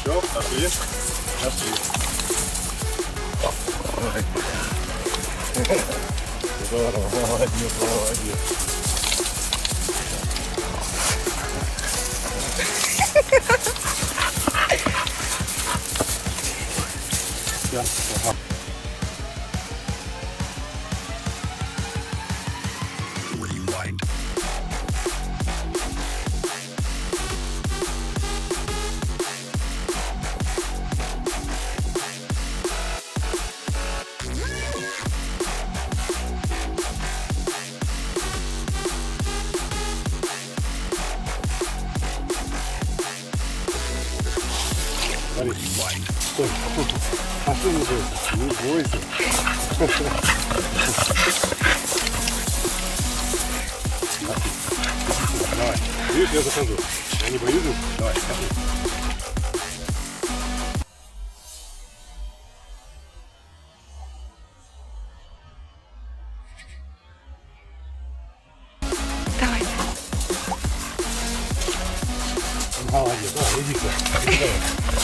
Все, пошли. Пошли. Здорово, молодец, молодец. Сейчас, ага. Стой, а что не бойся? Не бойся. Давай, видишь, я захожу. Я не боюсь. Давай, скажи. Молодец, давай, иди сюда.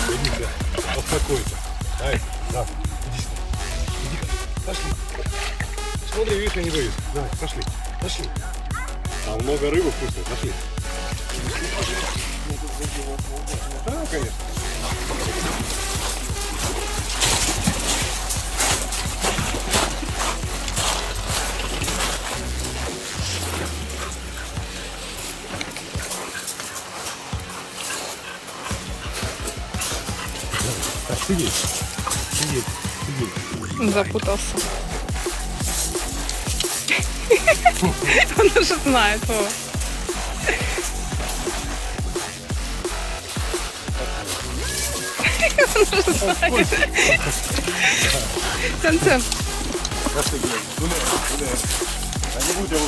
Иди сюда. Успокойся. Давай, да. Иди сюда. Иди. Пошли. Смотри, видишь, я не боюсь. Давай, пошли. Пошли. Там много рыбы вкусной. Пошли. Да, конечно. Сидеть. Сидеть. Сидеть. Запутался. Он уже знает его. Он уже знает. Цен-цен. Пошли, гуляй, гуляй. А не будь его.